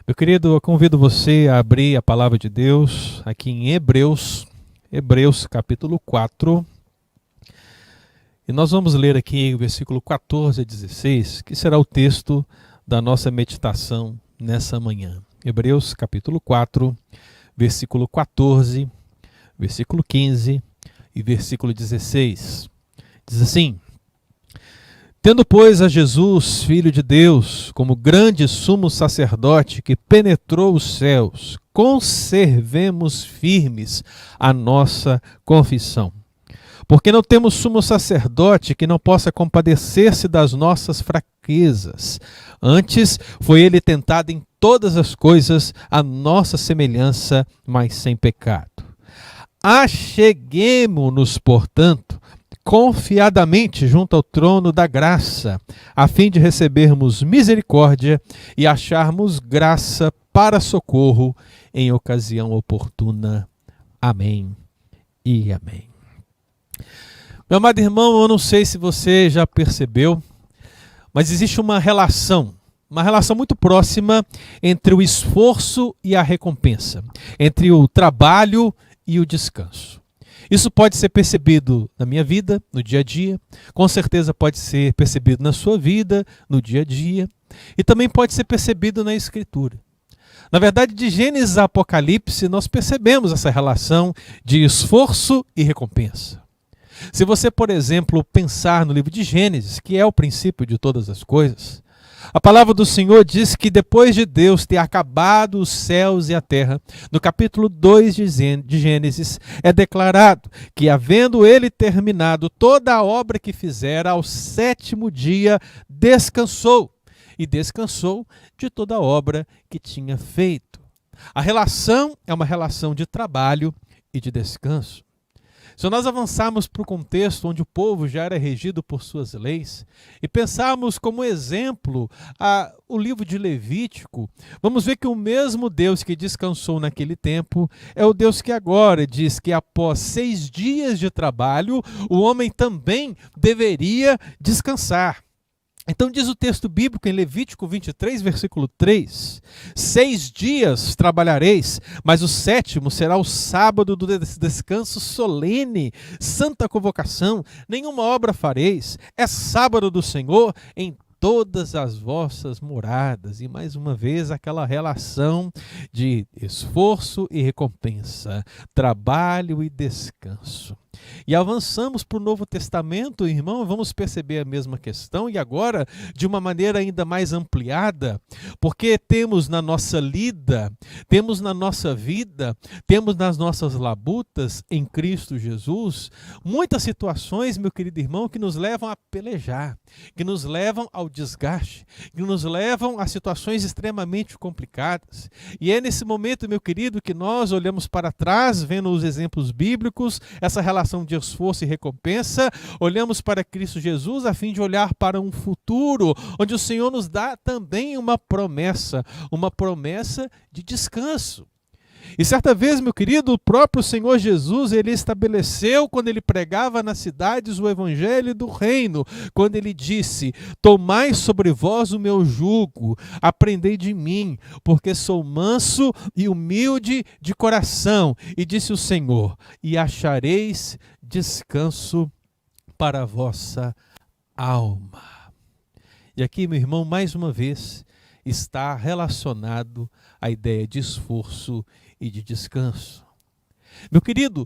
Meu querido, eu convido você a abrir a palavra de Deus aqui em Hebreus capítulo 4. E nós vamos ler aqui o versículo 14 a 16, que será o texto da nossa meditação nessa manhã. Hebreus capítulo 4, versículo 14, versículo 15 e versículo 16. Diz assim: Tendo, pois, a Jesus, Filho de Deus, como grande sumo sacerdote que penetrou os céus, conservemos firmes a nossa confissão. Porque não temos sumo sacerdote que não possa compadecer-se das nossas fraquezas. Antes, foi ele tentado em todas as coisas, à nossa semelhança, mas sem pecado. Acheguemo-nos, portanto, confiadamente junto ao trono da graça, a fim de recebermos misericórdia e acharmos graça para socorro em ocasião oportuna. Amém e amém. Meu amado irmão, eu não sei se você já percebeu, mas existe uma relação muito próxima entre o esforço e a recompensa, entre o trabalho e o descanso. Isso pode ser percebido na minha vida, no dia a dia, com certeza pode ser percebido na sua vida, no dia a dia, e também pode ser percebido na Escritura. Na verdade, de Gênesis a Apocalipse, nós percebemos essa relação de esforço e recompensa. Se você, por exemplo, pensar no livro de Gênesis, que é o princípio de todas as coisas, a palavra do Senhor diz que depois de Deus ter acabado os céus e a terra, no capítulo 2 de Gênesis, é declarado que, havendo ele terminado toda a obra que fizera, ao sétimo dia descansou, e descansou de toda a obra que tinha feito. A relação é uma relação de trabalho e de descanso. Se nós avançarmos para o contexto onde o povo já era regido por suas leis e pensarmos como exemplo o livro de Levítico, vamos ver que o mesmo Deus que descansou naquele tempo é o Deus que agora diz que após 6 dias de trabalho, o homem também deveria descansar. Então diz o texto bíblico em Levítico 23, versículo 3, 6 dias trabalhareis, mas o sétimo será o sábado do descanso solene, santa convocação, nenhuma obra fareis, é sábado do Senhor em todas as vossas moradas. E mais uma vez aquela relação de esforço e recompensa, trabalho e descanso. E avançamos para o Novo Testamento, irmão, vamos perceber a mesma questão e agora de uma maneira ainda mais ampliada, porque temos na nossa lida, temos na nossa vida, temos nas nossas labutas em Cristo Jesus, muitas situações, meu querido irmão, que nos levam a pelejar, que nos levam ao desgaste, que nos levam a situações extremamente complicadas. E é nesse momento, meu querido, que nós olhamos para trás, vendo os exemplos bíblicos, essa relação de esforço e recompensa, olhamos para Cristo Jesus a fim de olhar para um futuro, onde o Senhor nos dá também uma promessa de descanso. E certa vez, meu querido, o próprio Senhor Jesus, ele estabeleceu, quando ele pregava nas cidades o evangelho do reino, quando ele disse: tomai sobre vós o meu jugo, aprendei de mim, porque sou manso e humilde de coração. E disse o Senhor: e achareis descanso para a vossa alma. E aqui, meu irmão, mais uma vez, está relacionado à ideia de esforço e de descanso. Meu querido,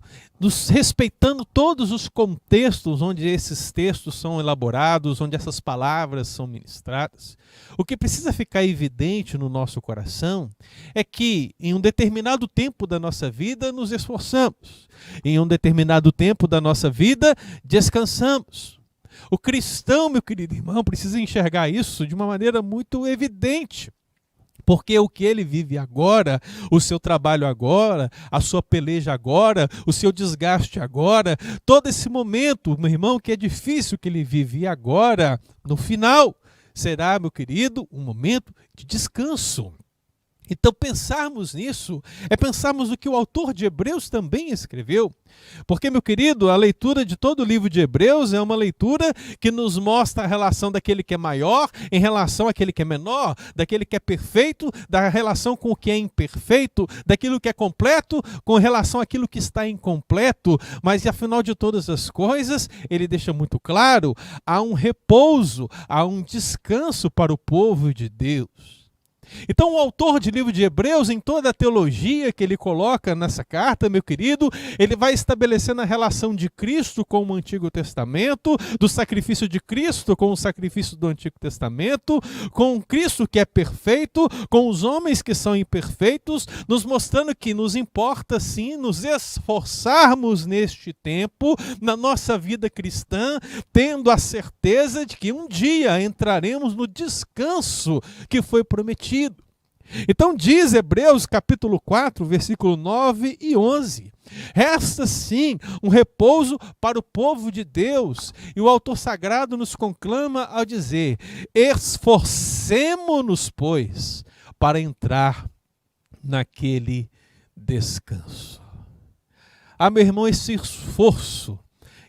respeitando todos os contextos onde esses textos são elaborados, onde essas palavras são ministradas, o que precisa ficar evidente no nosso coração é que em um determinado tempo da nossa vida nos esforçamos, em um determinado tempo da nossa vida descansamos. O cristão, meu querido irmão, precisa enxergar isso de uma maneira muito evidente. Porque o que ele vive agora, o seu trabalho agora, a sua peleja agora, o seu desgaste agora, todo esse momento, meu irmão, que é difícil que ele vive agora, no final, será, meu querido, um momento de descanso. Então, pensarmos nisso é pensarmos no que o autor de Hebreus também escreveu. Porque, meu querido, a leitura de todo o livro de Hebreus é uma leitura que nos mostra a relação daquele que é maior em relação àquele que é menor, daquele que é perfeito, da relação com o que é imperfeito, daquilo que é completo com relação àquilo que está incompleto. Mas, afinal de todas as coisas, ele deixa muito claro, há um repouso, há um descanso para o povo de Deus. Então, o autor de livro de Hebreus, em toda a teologia que ele coloca nessa carta, meu querido, ele vai estabelecendo a relação de Cristo com o Antigo Testamento, do sacrifício de Cristo com o sacrifício do Antigo Testamento, com Cristo que é perfeito, com os homens que são imperfeitos, nos mostrando que nos importa sim nos esforçarmos neste tempo, na nossa vida cristã, tendo a certeza de que um dia entraremos no descanso que foi prometido. Então diz Hebreus capítulo 4, versículo 9 e 11. Resta sim um repouso para o povo de Deus. E o autor sagrado nos conclama ao dizer: esforcemo-nos, pois, para entrar naquele descanso. Ah, meu irmão, esse esforço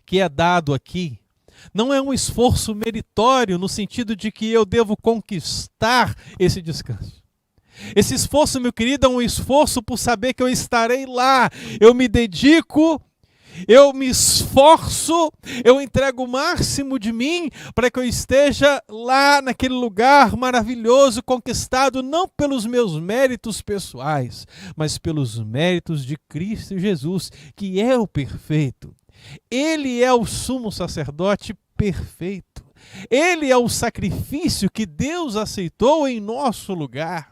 que é dado aqui não é um esforço meritório no sentido de que eu devo conquistar esse descanso. Esse esforço, meu querido, é um esforço por saber que eu estarei lá. Eu me dedico, eu me esforço, eu entrego o máximo de mim para que eu esteja lá naquele lugar maravilhoso, conquistado não pelos meus méritos pessoais, mas pelos méritos de Cristo Jesus, que é o perfeito. Ele é o sumo sacerdote perfeito. Ele é o sacrifício que Deus aceitou em nosso lugar.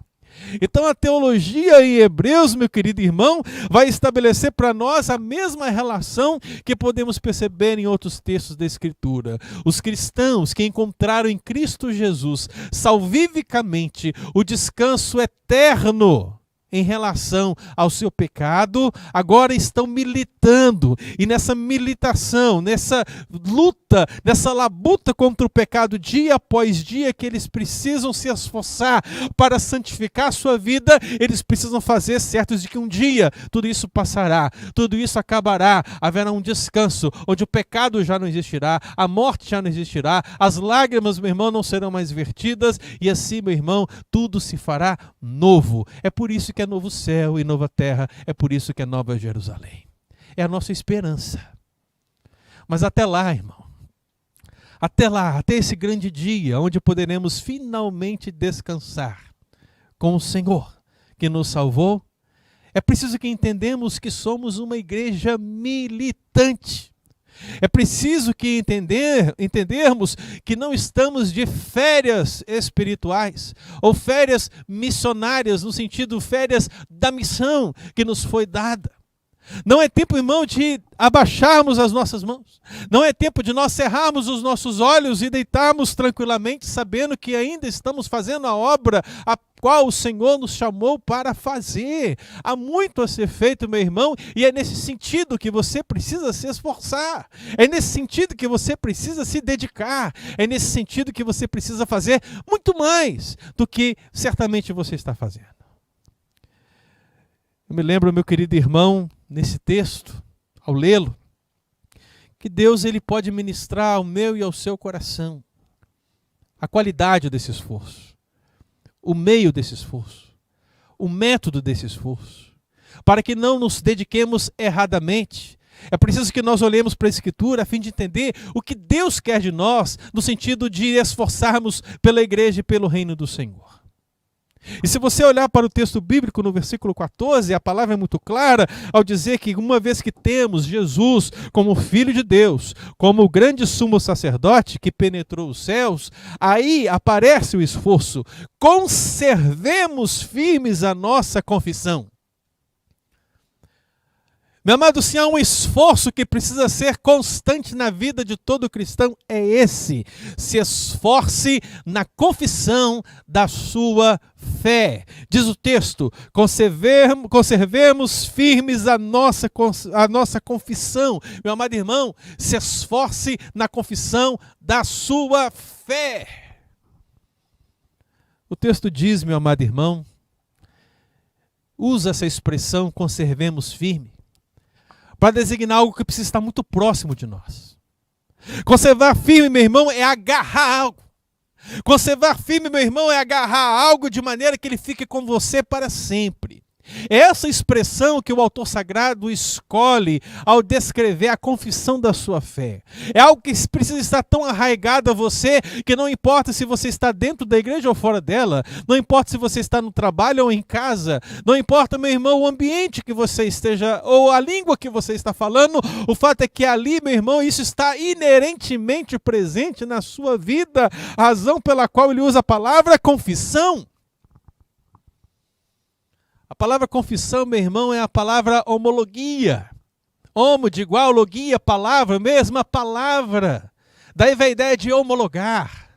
Então a teologia em Hebreus, meu querido irmão, vai estabelecer para nós a mesma relação que podemos perceber em outros textos da Escritura. Os cristãos que encontraram em Cristo Jesus salvificamente o descanso eterno em relação ao seu pecado, agora estão militando, e nessa militação, nessa luta, nessa labuta contra o pecado dia após dia, que eles precisam se esforçar para santificar a sua vida, eles precisam fazer certos de que um dia tudo isso passará, tudo isso acabará, haverá um descanso, onde o pecado já não existirá, a morte já não existirá, as lágrimas, meu irmão, não serão mais vertidas, e assim, meu irmão, tudo se fará novo. É por isso que é novo céu e nova terra, é por isso que é nova Jerusalém. É a nossa esperança. Mas até lá, irmão, até lá, até esse grande dia, onde poderemos finalmente descansar com o Senhor, que nos salvou, é preciso que entendamos que somos uma igreja militante. É preciso que entendermos que não estamos de férias espirituais ou férias missionárias, no sentido férias da missão que nos foi dada. Não é tempo, irmão, de abaixarmos as nossas mãos. Não é tempo de nós cerrarmos os nossos olhos e deitarmos tranquilamente, sabendo que ainda estamos fazendo a obra a qual o Senhor nos chamou para fazer. Há muito a ser feito, meu irmão, e é nesse sentido que você precisa se esforçar. É nesse sentido que você precisa se dedicar. É nesse sentido que você precisa fazer muito mais do que certamente você está fazendo. Eu me lembro, meu querido irmão, nesse texto, ao lê-lo, que Deus ele pode ministrar ao meu e ao seu coração a qualidade desse esforço, o meio desse esforço, o método desse esforço, para que não nos dediquemos erradamente. É preciso que nós olhemos para a Escritura a fim de entender o que Deus quer de nós, no sentido de esforçarmos pela igreja e pelo reino do Senhor. E se você olhar para o texto bíblico no versículo 14, a palavra é muito clara ao dizer que uma vez que temos Jesus como Filho de Deus, como o grande sumo sacerdote que penetrou os céus, aí aparece o esforço. Conservemos firmes a nossa confissão. Meu amado, se há um esforço que precisa ser constante na vida de todo cristão, é esse. Se esforce na confissão da sua fé. Diz o texto, conservemos firmes a nossa confissão. Meu amado irmão, se esforce na confissão da sua fé. O texto diz, meu amado irmão, usa essa expressão, conservemos firme, para designar algo que precisa estar muito próximo de nós. Conservar firme, meu irmão, é agarrar algo. Conservar firme, meu irmão, é agarrar algo de maneira que ele fique com você para sempre. É essa expressão que o autor sagrado escolhe ao descrever a confissão da sua fé. É algo que precisa estar tão arraigado a você que não importa se você está dentro da igreja ou fora dela, não importa se você está no trabalho ou em casa, não importa, meu irmão, o ambiente que você esteja ou a língua que você está falando, o fato é que ali, meu irmão, isso está inerentemente presente na sua vida, a razão pela qual ele usa a palavra confissão. A palavra confissão, meu irmão, é a palavra homologia. Homo de igual, logia, palavra, mesma palavra. Daí vem a ideia de homologar.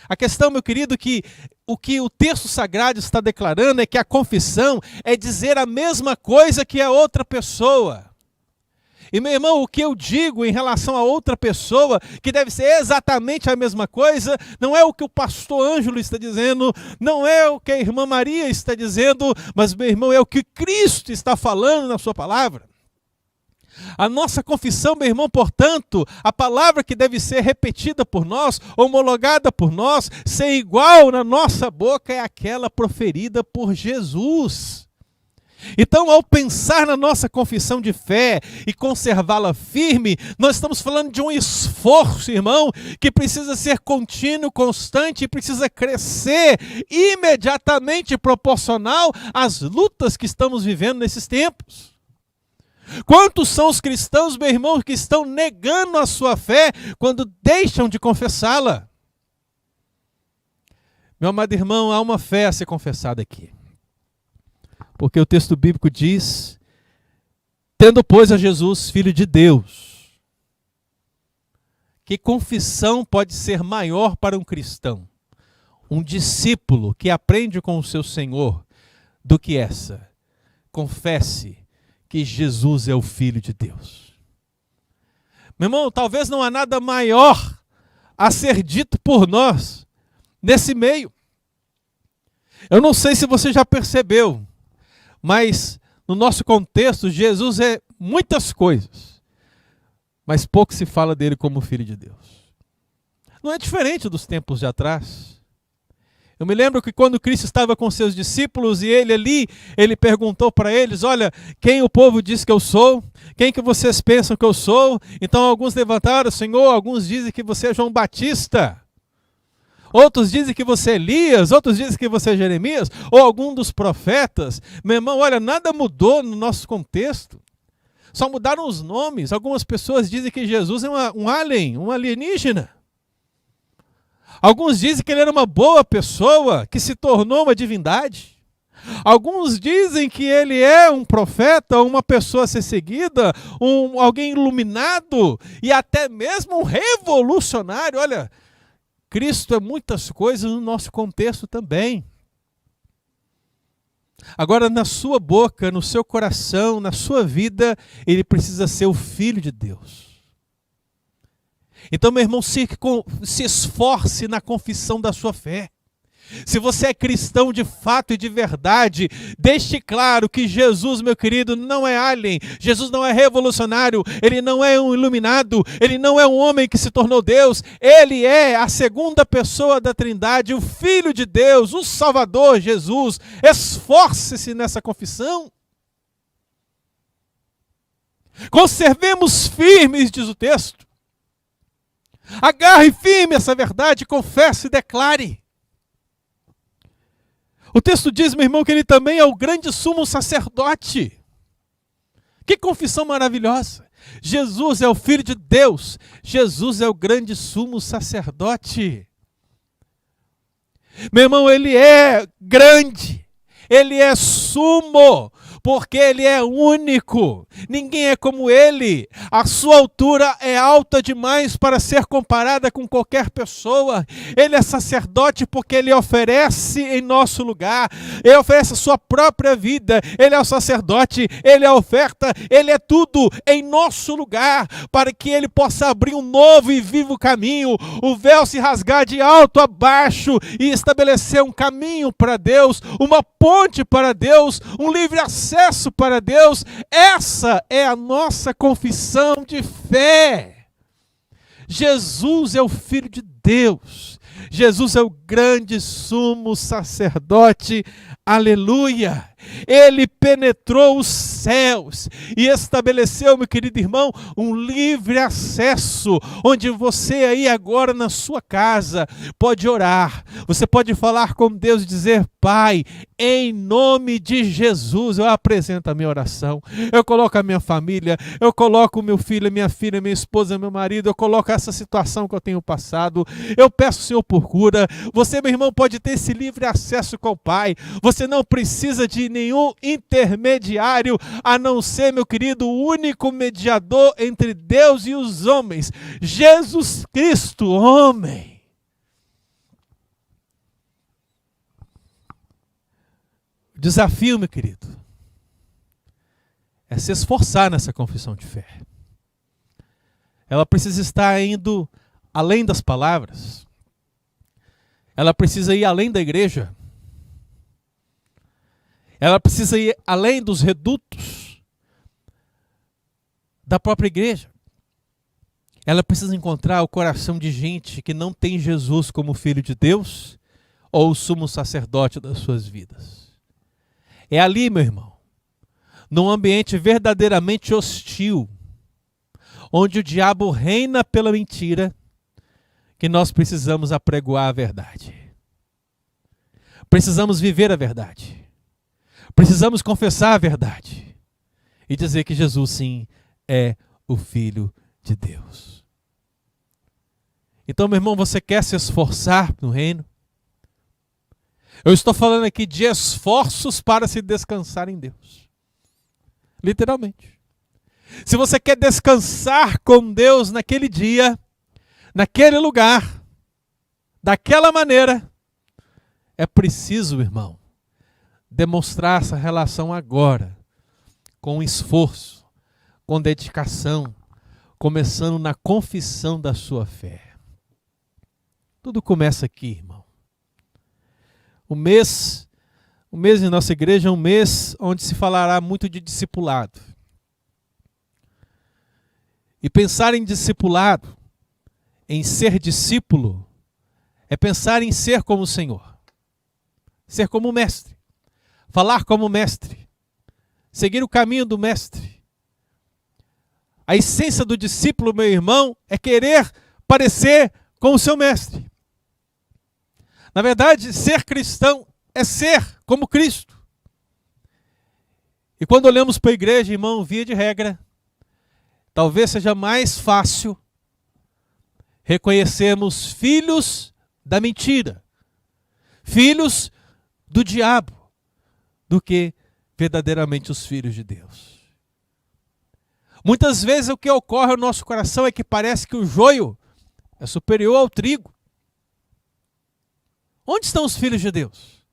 A questão, meu querido, que o texto sagrado está declarando é que a confissão é dizer a mesma coisa que a outra pessoa. E, meu irmão, o que eu digo em relação a outra pessoa, que deve ser exatamente a mesma coisa, não é o que o pastor Ângelo está dizendo, não é o que a irmã Maria está dizendo, mas, meu irmão, é o que Cristo está falando na sua palavra. A nossa confissão, meu irmão, portanto, a palavra que deve ser repetida por nós, homologada por nós, ser igual na nossa boca, é aquela proferida por Jesus. Então, ao pensar na nossa confissão de fé e conservá-la firme, nós estamos falando de um esforço, irmão, que precisa ser contínuo, constante e precisa crescer imediatamente proporcional às lutas que estamos vivendo nesses tempos. Quantos são os cristãos, meu irmão, que estão negando a sua fé quando deixam de confessá-la? Meu amado irmão, há uma fé a ser confessada aqui. Porque o texto bíblico diz, tendo pois a Jesus, Filho de Deus. Que confissão pode ser maior para um cristão, um discípulo que aprende com o seu Senhor, do que essa? Confesse que Jesus é o Filho de Deus. Meu irmão, talvez não há nada maior a ser dito por nós nesse meio. Eu não sei se você já percebeu, mas no nosso contexto, Jesus é muitas coisas, mas pouco se fala dele como Filho de Deus. Não é diferente dos tempos de atrás. Eu me lembro que quando Cristo estava com seus discípulos e ele perguntou para eles, olha, quem o povo diz que eu sou? Quem que vocês pensam que eu sou? Então alguns levantaram, Senhor, alguns dizem que você é João Batista. Outros dizem que você é Elias, outros dizem que você é Jeremias, ou algum dos profetas. Meu irmão, olha, nada mudou no nosso contexto. Só mudaram os nomes. Algumas pessoas dizem que Jesus é um alien, um alienígena. Alguns dizem que ele era uma boa pessoa, que se tornou uma divindade. Alguns dizem que ele é um profeta, uma pessoa a ser seguida, alguém iluminado e até mesmo um revolucionário. Olha, Cristo é muitas coisas no nosso contexto também. Agora, na sua boca, no seu coração, na sua vida, ele precisa ser o Filho de Deus. Então, meu irmão, se esforce na confissão da sua fé. Se você é cristão de fato e de verdade, deixe claro que Jesus, meu querido, não é alien, Jesus não é revolucionário, ele não é um iluminado, ele não é um homem que se tornou Deus, ele é a segunda pessoa da Trindade, o Filho de Deus, o Salvador Jesus. Esforce-se nessa confissão. Conservemos firmes, diz o texto. Agarre firme essa verdade, confesse e declare. O texto diz, meu irmão, que ele também é o grande sumo sacerdote. Que confissão maravilhosa. Jesus é o Filho de Deus. Jesus é o grande sumo sacerdote. Meu irmão, ele é grande. Ele é sumo. porque Ele é único, ninguém é como Ele. A sua altura é alta demais para ser comparada com qualquer pessoa. Ele é sacerdote porque Ele oferece em nosso lugar, Ele oferece a sua própria vida, Ele é o sacerdote, Ele é a oferta, Ele é tudo em nosso lugar, para que Ele possa abrir um novo e vivo caminho, o véu se rasgar de alto a baixo e estabelecer um caminho para Deus, uma ponte para Deus, um livre acesso para Deus. Essa é a nossa confissão de fé. Jesus é o Filho de Deus. Jesus é o grande sumo sacerdote. Aleluia! Ele penetrou os céus e estabeleceu, meu querido irmão, um livre acesso, onde você aí agora na sua casa pode orar, você pode falar com Deus e dizer: Pai, em nome de Jesus, eu apresento a minha oração, eu coloco a minha família, eu coloco o meu filho, a minha filha, minha esposa, meu marido, eu coloco essa situação que eu tenho passado, eu peço, Senhor, por cura. Você, meu irmão, pode ter esse livre acesso com o Pai, você não precisa de nenhum intermediário, a não ser, meu querido, o único mediador entre Deus e os homens, Jesus Cristo, homem. O desafio, meu querido, é se esforçar nessa confissão de fé. Ela precisa estar indo além das palavras, ela precisa ir além da igreja, ela precisa ir além dos redutos da própria igreja. Ela precisa encontrar o coração de gente que não tem Jesus como Filho de Deus ou o sumo sacerdote das suas vidas. É ali, meu irmão, num ambiente verdadeiramente hostil, onde o diabo reina pela mentira, que nós precisamos apregoar a verdade. Precisamos viver a verdade. Precisamos confessar a verdade e dizer que Jesus, sim, é o Filho de Deus. Então, meu irmão, você quer se esforçar no reino? Eu estou falando aqui de esforços para se descansar em Deus. Literalmente. Se você quer descansar com Deus naquele dia, naquele lugar, daquela maneira, é preciso, irmão, demonstrar essa relação agora, com esforço, com dedicação, começando na confissão da sua fé. Tudo começa aqui, irmão. O mês em nossa igreja é um mês onde se falará muito de discipulado. E pensar em discipulado, em ser discípulo, é pensar em ser como o Senhor, ser como o Mestre. Falar como mestre, seguir o caminho do mestre. A essência do discípulo, meu irmão, é querer parecer com o seu mestre. Na verdade, ser cristão é ser como Cristo. E quando olhamos para a igreja, irmão, via de regra, talvez seja mais fácil reconhecermos filhos da mentira, filhos do diabo, do que verdadeiramente os filhos de Deus. Muitas vezes o que ocorre no nosso coração é que parece que o joio é superior ao trigo. Onde estão os filhos de Deus?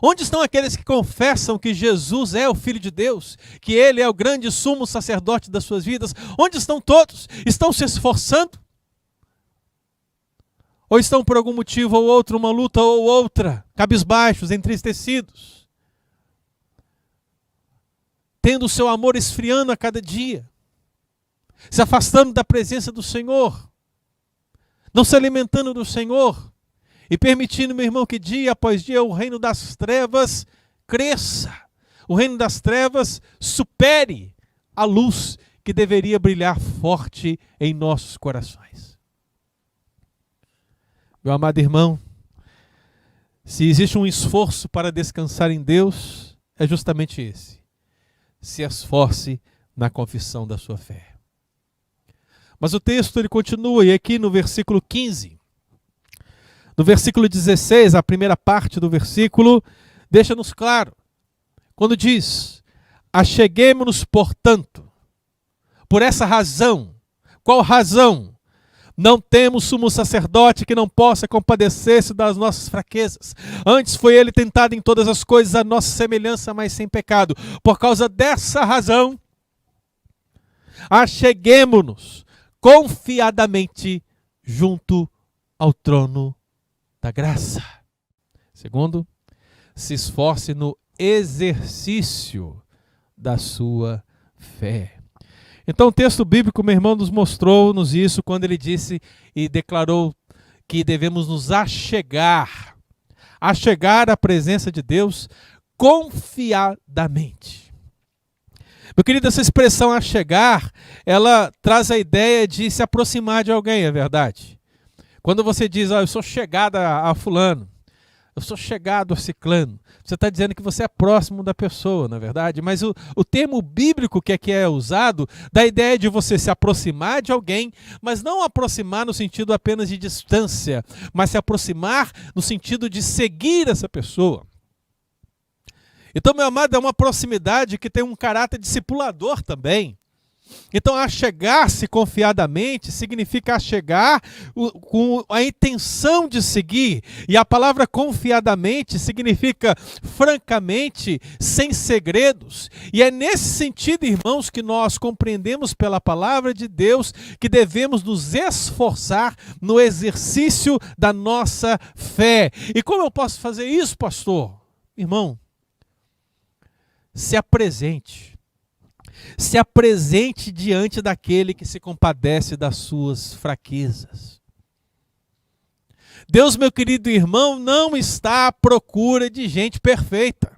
Onde estão aqueles que confessam que Jesus é o Filho de Deus, que Ele é o grande sumo sacerdote das suas vidas? Onde estão todos? Estão se esforçando? Ou estão por algum motivo ou outro, uma luta ou outra, cabisbaixos, entristecidos, tendo o seu amor esfriando a cada dia, se afastando da presença do Senhor, não se alimentando do Senhor e permitindo, meu irmão, que dia após dia o reino das trevas cresça, o reino das trevas supere a luz que deveria brilhar forte em nossos corações. Meu amado irmão, se existe um esforço para descansar em Deus, é justamente esse. Se esforce na confissão da sua fé. Mas o texto ele continua, e aqui no versículo 15, no versículo 16, a primeira parte do versículo, deixa-nos claro Quando diz, acheguemo-nos, portanto, por essa razão. Qual razão? Não temos sumo sacerdote que não possa compadecer-se das nossas fraquezas. Antes foi ele tentado em todas as coisas a nossa semelhança, mas sem pecado. Por causa dessa razão, acheguemo-nos confiadamente junto ao trono da graça. Segundo, se esforce no exercício da sua fé. Então o texto bíblico, meu irmão, nos mostrou-nos isso quando ele disse e declarou que devemos nos achegar à presença de Deus confiadamente. Meu querido, essa expressão achegar, ela traz a ideia de se aproximar de alguém, é verdade? Quando você diz, eu sou chegada a fulano, eu sou chegado a ciclano, você está dizendo que você é próximo da pessoa, não é verdade? Mas o termo bíblico que aqui é usado dá a ideia de você se aproximar de alguém, mas não aproximar no sentido apenas de distância, mas se aproximar no sentido de seguir essa pessoa. Então, meu amado, é uma proximidade que tem um caráter discipulador também. Então, achegar-se confiadamente significa achegar com a intenção de seguir. E a palavra confiadamente significa francamente, sem segredos. E é nesse sentido, irmãos, que nós compreendemos pela palavra de Deus que devemos nos esforçar no exercício da nossa fé. E como eu posso fazer isso, pastor? Irmão, se apresente. Se apresente diante daquele que se compadece das suas fraquezas. Deus, meu querido irmão, não está à procura de gente perfeita.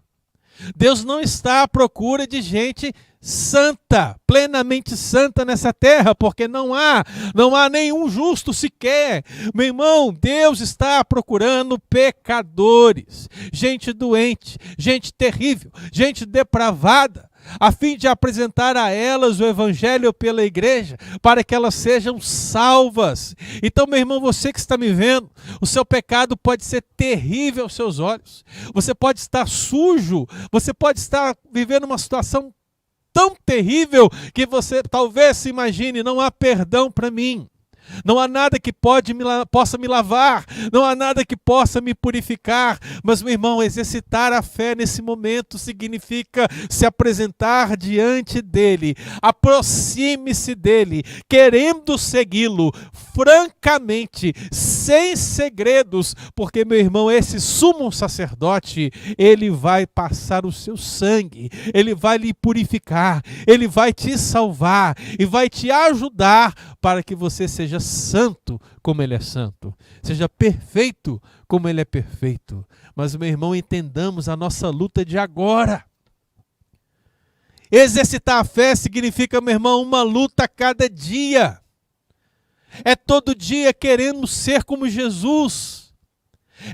Deus não está à procura de gente santa, plenamente santa nessa terra, porque não há nenhum justo sequer. Meu irmão, Deus está procurando pecadores, gente doente, gente terrível, gente depravada, a fim de apresentar a elas o evangelho pela igreja, para que elas sejam salvas. Então, meu irmão, você que está me vendo, o seu pecado pode ser terrível aos seus olhos, você pode estar sujo, você pode estar vivendo uma situação tão terrível que você talvez se imagine, não há perdão para mim. Não há nada que possa me lavar, não há nada que possa me purificar. Mas, meu irmão, exercitar a fé nesse momento significa se apresentar diante dele. Aproxime-se dele, querendo segui-lo, francamente, sem segredos, porque, meu irmão, esse sumo sacerdote, ele vai passar o seu sangue, ele vai lhe purificar, ele vai te salvar e vai te ajudar para que você seja santo como ele é santo, seja perfeito como ele é perfeito. Mas, meu irmão, entendamos a nossa luta de agora. Exercitar a fé significa, meu irmão, uma luta a cada dia. É todo dia querendo ser como Jesus.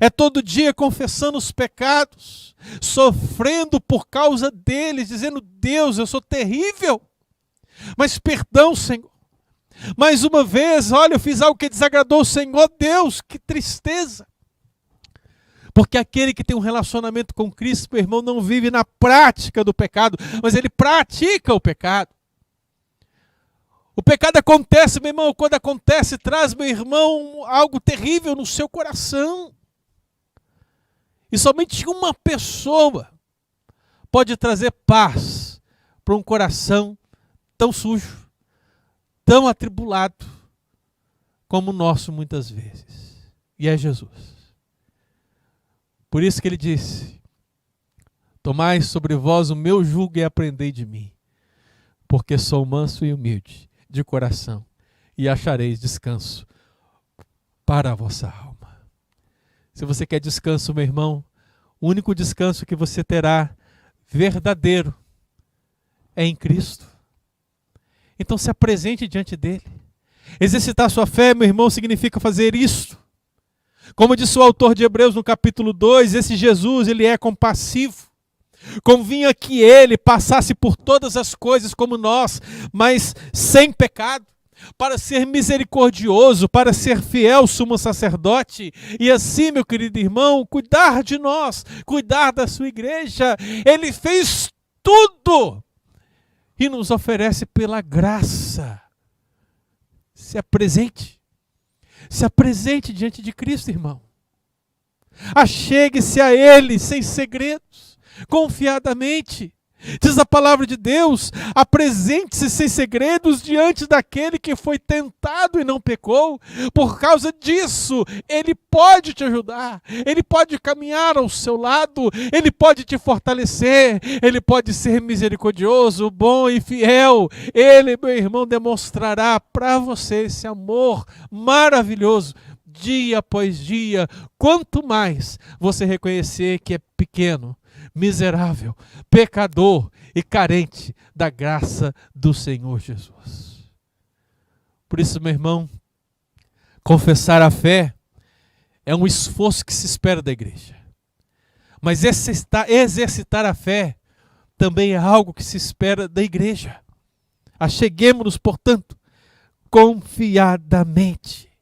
É todo dia confessando os pecados, sofrendo por causa deles, dizendo, Deus, eu sou terrível, mas perdão, Senhor. Mais uma vez, olha, eu fiz algo que desagradou o Senhor. Deus, que tristeza. Porque aquele que tem um relacionamento com Cristo, meu irmão, não vive na prática do pecado, mas ele pratica o pecado. O pecado acontece, meu irmão, quando acontece, traz, meu irmão, algo terrível no seu coração. E somente uma pessoa pode trazer paz para um coração tão sujo, tão atribulado como o nosso muitas vezes. E é Jesus. Por isso que ele disse, tomai sobre vós o meu jugo e aprendei de mim, porque sou manso e humilde de coração, e achareis descanso para a vossa alma. Se você quer descanso, meu irmão, o único descanso que você terá verdadeiro é em Cristo. Então se apresente diante dele. Exercitar sua fé, meu irmão, significa fazer isso. Como disse o autor de Hebreus no capítulo 2, esse Jesus, ele é compassivo. Convinha que ele passasse por todas as coisas como nós, mas sem pecado. para ser misericordioso, para ser fiel sumo sacerdote, e assim, meu querido irmão, cuidar de nós, cuidar da sua igreja. Ele fez tudo e nos oferece pela graça. Se apresente diante de Cristo, irmão. Achegue-se a Ele sem segredos, confiadamente. Diz a palavra de Deus: apresente-se sem segredos diante daquele que foi tentado e não pecou. Por causa disso, Ele pode te ajudar, Ele pode caminhar ao seu lado, Ele pode te fortalecer, Ele pode ser misericordioso, bom e fiel. Ele, meu irmão, demonstrará para você esse amor maravilhoso, dia após dia, quanto mais você reconhecer que é pequeno, miserável, pecador e carente da graça do Senhor Jesus. Por isso, meu irmão, confessar a fé é um esforço que se espera da igreja. Mas exercitar a fé também é algo que se espera da igreja. Acheguemo-nos, portanto, confiadamente.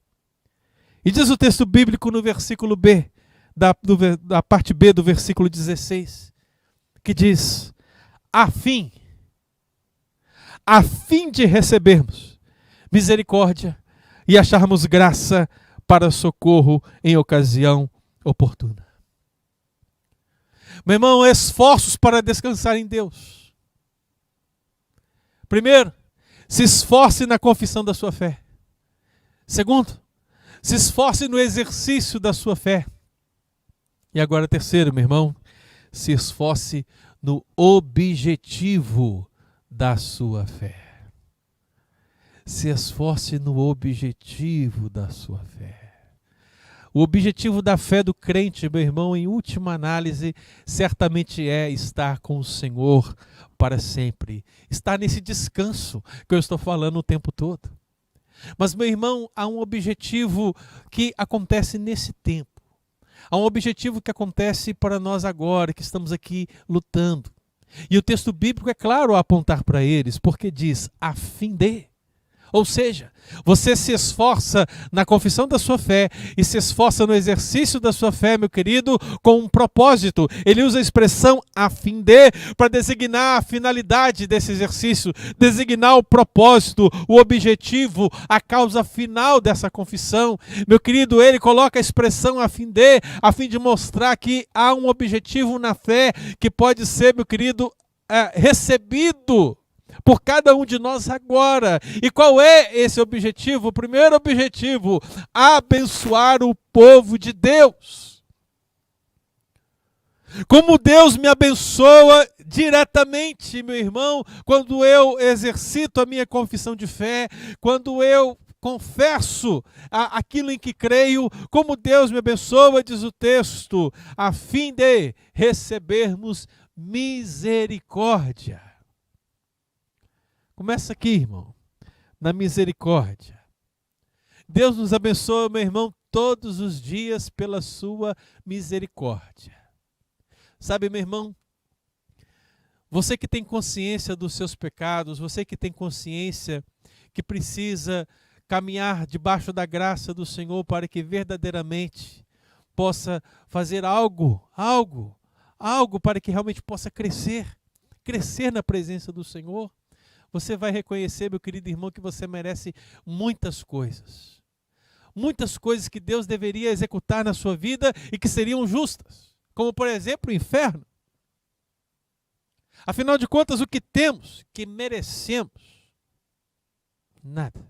E diz o texto bíblico no versículo B, da parte B do versículo 16, que diz: a fim de recebermos misericórdia e acharmos graça para socorro em ocasião oportuna. Meu irmão, esforços para descansar em Deus. Primeiro, se esforce na confissão da sua fé. Segundo, se esforce no exercício da sua fé. E agora, terceiro, meu irmão, se esforce no objetivo da sua fé. Se esforce no objetivo da sua fé. O objetivo da fé do crente, meu irmão, em última análise, certamente é estar com o Senhor para sempre. Estar nesse descanso que eu estou falando o tempo todo. Mas, meu irmão, há um objetivo que acontece nesse tempo. Há um objetivo que acontece para nós agora, que estamos aqui lutando. E o texto bíblico é claro a apontar para eles, porque diz, a fim de. Ou seja, você se esforça na confissão da sua fé e se esforça no exercício da sua fé, meu querido, com um propósito. Ele usa a expressão a fim de para designar a finalidade desse exercício, designar o propósito, o objetivo, a causa final dessa confissão. Meu querido, ele coloca a expressão a fim de mostrar que há um objetivo na fé que pode ser, meu querido, recebido por cada um de nós agora. E qual é esse objetivo? O primeiro objetivo: abençoar o povo de Deus. Como Deus me abençoa diretamente, meu irmão, quando eu exercito a minha confissão de fé, quando eu confesso aquilo em que creio, como Deus me abençoa, diz o texto, a fim de recebermos misericórdia. Começa aqui, irmão, na misericórdia. Deus nos abençoa, meu irmão, todos os dias pela sua misericórdia. Sabe, meu irmão, você que tem consciência dos seus pecados, você que tem consciência que precisa caminhar debaixo da graça do Senhor para que verdadeiramente possa fazer algo para que realmente possa crescer na presença do Senhor. Você vai reconhecer, meu querido irmão, que você merece muitas coisas. Muitas coisas que Deus deveria executar na sua vida e que seriam justas. Como, por exemplo, o inferno. Afinal de contas, o que temos, que merecemos? Nada.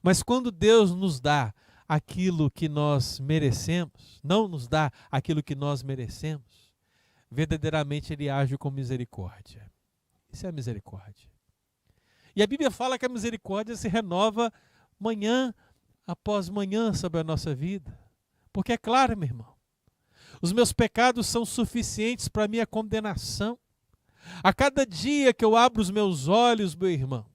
Mas quando Deus nos dá aquilo que nós merecemos, não nos dá aquilo que nós merecemos, verdadeiramente Ele age com misericórdia. Isso é a misericórdia. E a Bíblia fala que a misericórdia se renova manhã após manhã sobre a nossa vida. Porque é claro, meu irmão, os meus pecados são suficientes para a minha condenação. A cada dia que eu abro os meus olhos, meu irmão,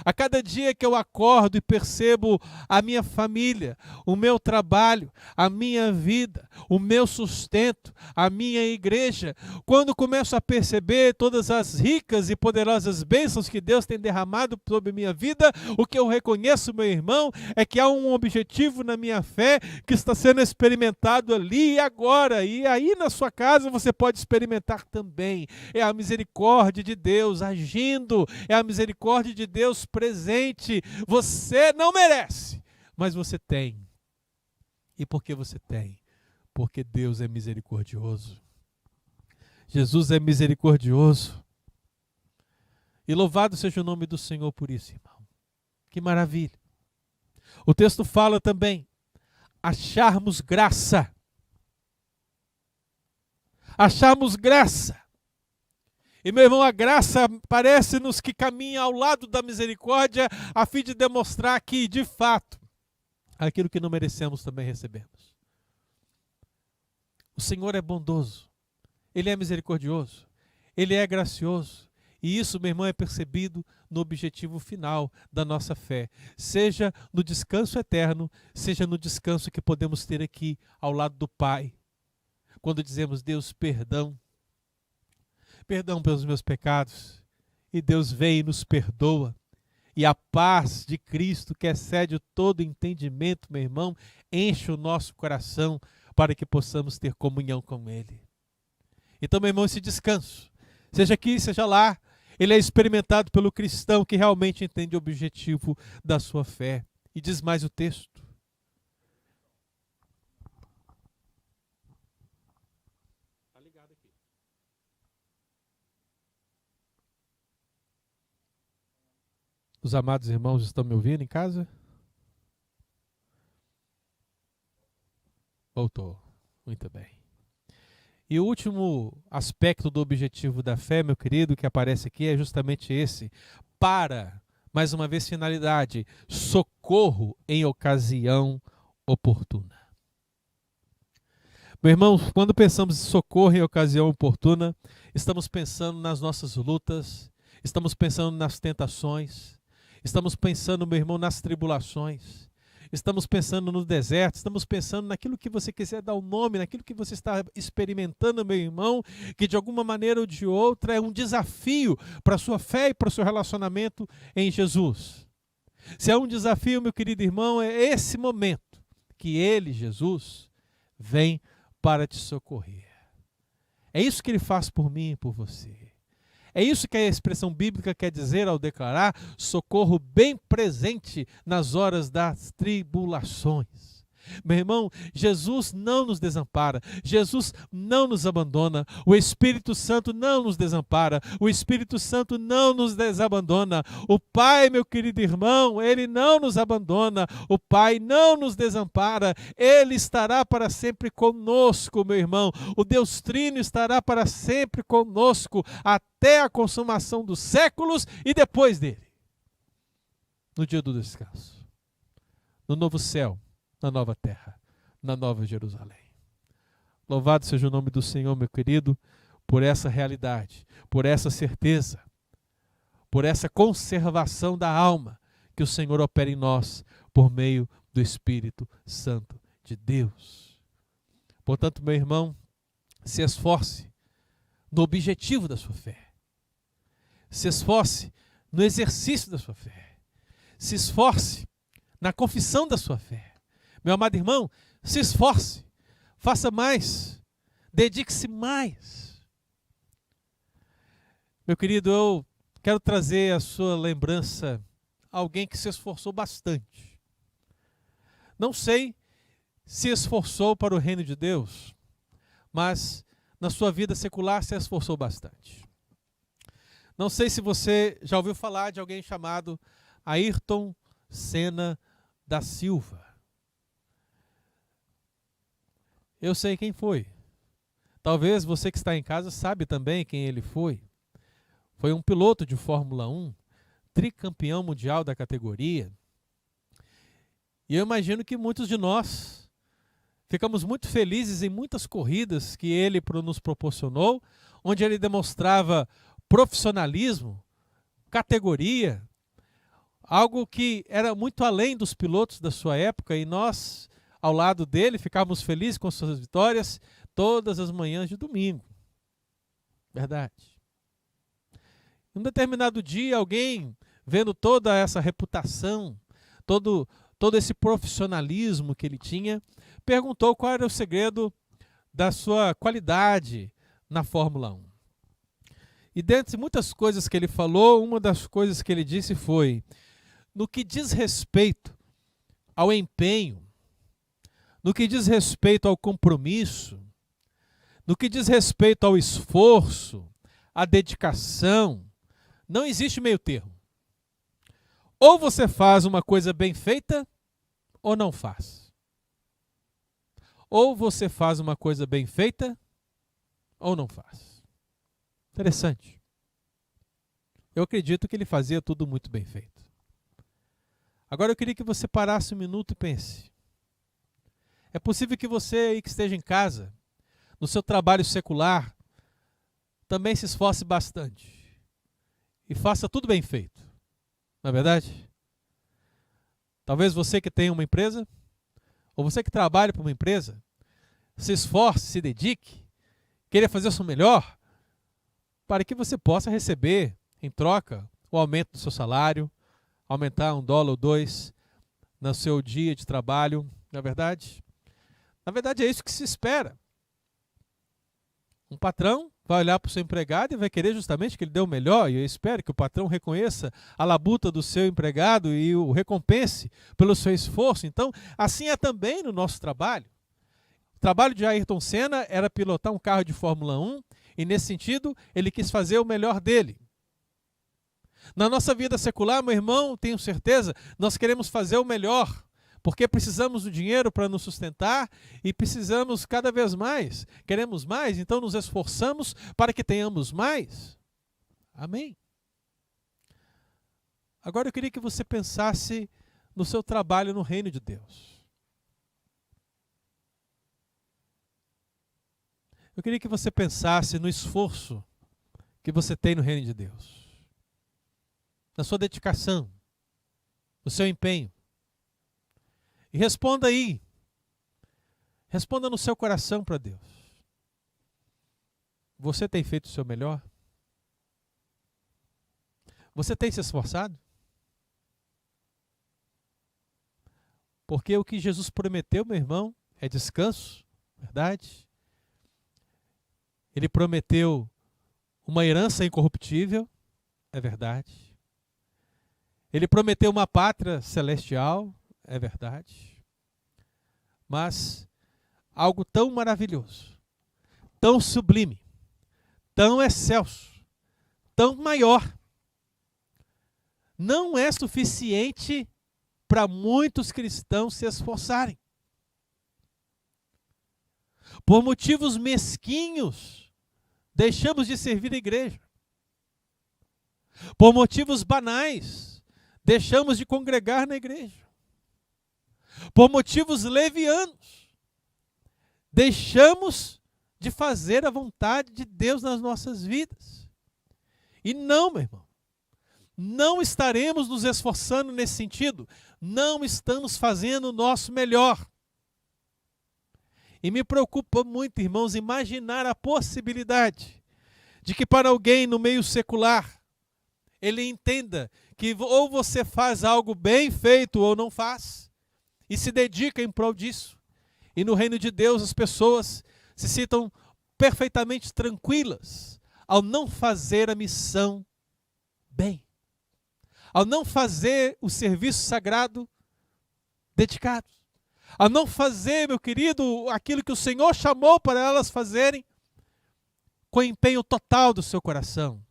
A cada dia que eu acordo e percebo a minha família, o meu trabalho, a minha vida, o meu sustento, a minha igreja, quando começo a perceber todas as ricas e poderosas bênçãos que Deus tem derramado sobre a minha vida, o que eu reconheço, meu irmão, é que há um objetivo na minha fé que está sendo experimentado ali e agora. E aí na sua casa você pode experimentar também. É a misericórdia de Deus agindo, é a misericórdia de Deus presente. Você não merece, mas você tem. E por que você tem? Porque Deus é misericordioso. Jesus é misericordioso. E louvado seja o nome do Senhor por isso, irmão. Que maravilha. O texto fala também, acharmos graça. Acharmos graça. E, meu irmão, a graça parece-nos que caminha ao lado da misericórdia a fim de demonstrar que, de fato, aquilo que não merecemos também recebemos. O Senhor é bondoso, Ele é misericordioso, Ele é gracioso. E isso, meu irmão, é percebido no objetivo final da nossa fé. Seja no descanso eterno, seja no descanso que podemos ter aqui ao lado do Pai. Quando dizemos, Deus, perdão. Perdão pelos meus pecados. E Deus vem e nos perdoa. E a paz de Cristo, que excede todo entendimento, meu irmão, enche o nosso coração para que possamos ter comunhão com Ele. Então, meu irmão, esse descanso, seja aqui, seja lá, ele é experimentado pelo cristão que realmente entende o objetivo da sua fé. E diz mais o texto. Está ligado aqui. Os amados irmãos estão me ouvindo em casa? Voltou. Muito bem. E o último aspecto do objetivo da fé, meu querido, que aparece aqui é justamente esse. Para, mais uma vez, finalidade, socorro em ocasião oportuna. Meu irmão, quando pensamos em socorro em ocasião oportuna, estamos pensando nas nossas lutas, estamos pensando nas tentações, estamos pensando, meu irmão, nas tribulações. Estamos pensando no deserto, estamos pensando naquilo que você quiser dar o nome, naquilo que você está experimentando, meu irmão, que de alguma maneira ou de outra é um desafio para a sua fé e para o seu relacionamento em Jesus. Se é um desafio, meu querido irmão, é esse momento que Ele, Jesus, vem para te socorrer. É isso que Ele faz por mim e por você. É isso que a expressão bíblica quer dizer ao declarar socorro bem presente nas horas das tribulações. Meu irmão, Jesus não nos desampara, Jesus não nos abandona, o Espírito Santo não nos desampara, o Espírito Santo não nos desabandona. O Pai, meu querido irmão, Ele não nos abandona, o Pai não nos desampara, Ele estará para sempre conosco, meu irmão. O Deus Trino estará para sempre conosco, até a consumação dos séculos e depois dele. No dia do descanso, no novo céu, na nova terra, na nova Jerusalém. Louvado seja o nome do Senhor, meu querido, por essa realidade, por essa certeza, por essa conservação da alma que o Senhor opera em nós por meio do Espírito Santo de Deus. Portanto, meu irmão, se esforce no objetivo da sua fé. Se esforce no exercício da sua fé. Se esforce na confissão da sua fé. Meu amado irmão, se esforce, faça mais, dedique-se mais. Meu querido, eu quero trazer à sua lembrança alguém que se esforçou bastante. Não sei se esforçou para o reino de Deus, mas na sua vida secular se esforçou bastante. Não sei se você já ouviu falar de alguém chamado Ayrton Senna da Silva. Eu sei quem foi. Talvez você que está em casa sabe também quem ele foi. Foi um piloto de Fórmula 1, tricampeão mundial da categoria. E eu imagino que muitos de nós ficamos muito felizes em muitas corridas que ele nos proporcionou, onde ele demonstrava profissionalismo, categoria, algo que era muito além dos pilotos da sua época, e nós, ao lado dele, ficávamos felizes com suas vitórias todas as manhãs de domingo. Verdade. Um determinado dia, alguém, vendo toda essa reputação, todo esse profissionalismo que ele tinha, perguntou qual era o segredo da sua qualidade na Fórmula 1. E dentre muitas coisas que ele falou, uma das coisas que ele disse foi: no que diz respeito ao empenho, no que diz respeito ao compromisso, no que diz respeito ao esforço, à dedicação, não existe meio termo. Ou você faz uma coisa bem feita, ou não faz. Ou você faz uma coisa bem feita, ou não faz. Interessante. Eu acredito que ele fazia tudo muito bem feito. Agora eu queria que você parasse um minuto e pense. É possível que você aí que esteja em casa, no seu trabalho secular, também se esforce bastante e faça tudo bem feito. Não é verdade? Talvez você que tenha uma empresa, ou você que trabalha para uma empresa, se esforce, se dedique, queira fazer o seu melhor, para que você possa receber, em troca, o aumento do seu salário, aumentar $1 ou 2 no seu dia de trabalho, não é verdade? Na verdade é isso que se espera. Um patrão vai olhar para o seu empregado e vai querer justamente que ele dê o melhor, e eu espero que o patrão reconheça a labuta do seu empregado e o recompense pelo seu esforço. Então, assim é também no nosso trabalho. O trabalho de Ayrton Senna era pilotar um carro de Fórmula 1, e nesse sentido, ele quis fazer o melhor dele. Na nossa vida secular, meu irmão, tenho certeza, nós queremos fazer o melhor, porque precisamos do dinheiro para nos sustentar e precisamos cada vez mais, queremos mais, então nos esforçamos para que tenhamos mais. Amém? Agora eu queria que você pensasse no seu trabalho no reino de Deus. Eu queria que você pensasse no esforço que você tem no reino de Deus, na sua dedicação, no seu empenho. E responda aí, responda no seu coração para Deus. Você tem feito o seu melhor? Você tem se esforçado? Porque o que Jesus prometeu, meu irmão, é descanso, verdade? Ele prometeu uma herança incorruptível, é verdade. Ele prometeu uma pátria celestial, é verdade. Mas algo tão maravilhoso, tão sublime, tão excelso, tão maior, não é suficiente para muitos cristãos se esforçarem. Por motivos mesquinhos, deixamos de servir a igreja. Por motivos banais, deixamos de congregar na igreja. Por motivos levianos, deixamos de fazer a vontade de Deus nas nossas vidas. E não, meu irmão, não estaremos nos esforçando nesse sentido, não estamos fazendo o nosso melhor. E me preocupa muito, irmãos, imaginar a possibilidade de que para alguém no meio secular, ele entenda que ou você faz algo bem feito ou não faz, e se dedica em prol disso. E no reino de Deus as pessoas se sintam perfeitamente tranquilas ao não fazer a missão bem, ao não fazer o serviço sagrado dedicado, ao não fazer, meu querido, aquilo que o Senhor chamou para elas fazerem com empenho total do seu coração.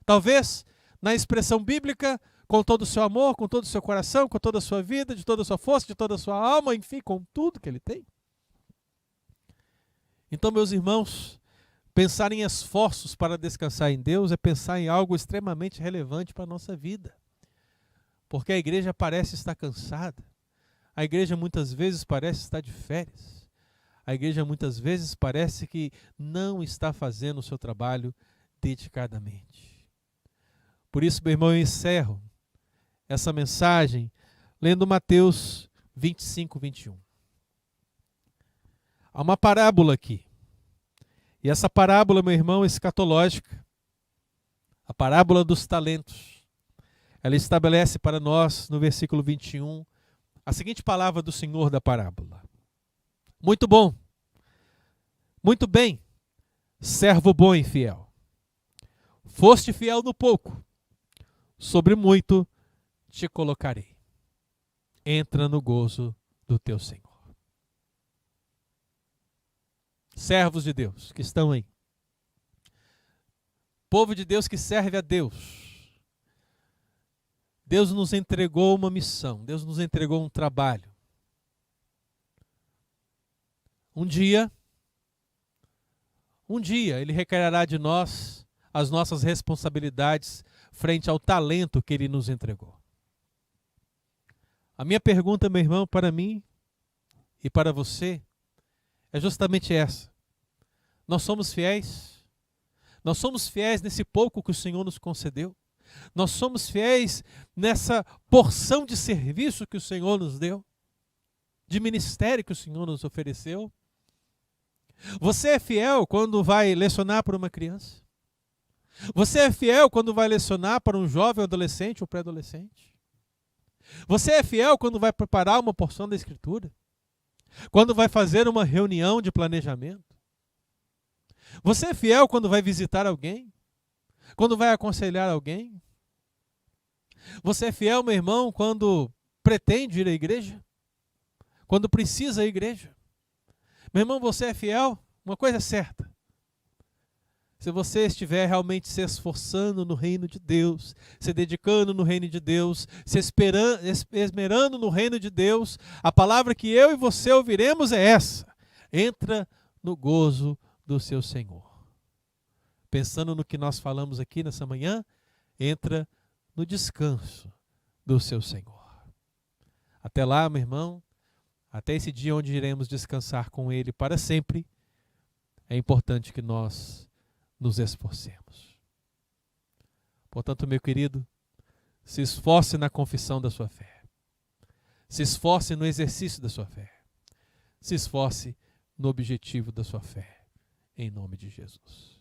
Talvez, na expressão bíblica, com todo o seu amor, com todo o seu coração, com toda a sua vida, de toda a sua força, de toda a sua alma, enfim, com tudo que ele tem. Então, meus irmãos, pensar em esforços para descansar em Deus é pensar em algo extremamente relevante para a nossa vida. Porque a igreja parece estar cansada. A igreja muitas vezes parece estar de férias. A igreja muitas vezes parece que não está fazendo o seu trabalho dedicadamente. Por isso, meu irmão, eu encerro essa mensagem lendo Mateus 25, 21. Há uma parábola aqui. E essa parábola, meu irmão, é escatológica. A parábola dos talentos. Ela estabelece para nós, no versículo 21, a seguinte palavra do Senhor da parábola. Muito bom. Muito bem, servo bom e fiel. Foste fiel no pouco, sobre muito te colocarei. Entra no gozo do teu Senhor. Servos de Deus que estão aí. Povo de Deus que serve a Deus. Deus nos entregou uma missão, Deus nos entregou um trabalho. Um dia, Ele requererá de nós as nossas responsabilidades frente ao talento que Ele nos entregou. A minha pergunta, meu irmão, para mim e para você, é justamente essa. Nós somos fiéis? Nós somos fiéis nesse pouco que o Senhor nos concedeu? Nós somos fiéis nessa porção de serviço que o Senhor nos deu? De ministério que o Senhor nos ofereceu? Você é fiel quando vai lecionar para uma criança? Você é fiel quando vai lecionar para um jovem, adolescente ou pré-adolescente? Você é fiel quando vai preparar uma porção da Escritura? Quando vai fazer uma reunião de planejamento? Você é fiel quando vai visitar alguém? Quando vai aconselhar alguém? Você é fiel, meu irmão, quando pretende ir à igreja? Quando precisa ir à igreja? Meu irmão, você é fiel? Uma coisa é certa. Se você estiver realmente se esforçando no reino de Deus, se dedicando no reino de Deus, se esmerando no reino de Deus, a palavra que eu e você ouviremos é essa: entra no gozo do seu Senhor. Pensando no que nós falamos aqui nessa manhã, entra no descanso do seu Senhor. Até lá, meu irmão, até esse dia onde iremos descansar com Ele para sempre, é importante que nós nos esforcemos. Portanto, meu querido, se esforce na confissão da sua fé. Se esforce no exercício da sua fé. Se esforce no objetivo da sua fé. Em nome de Jesus.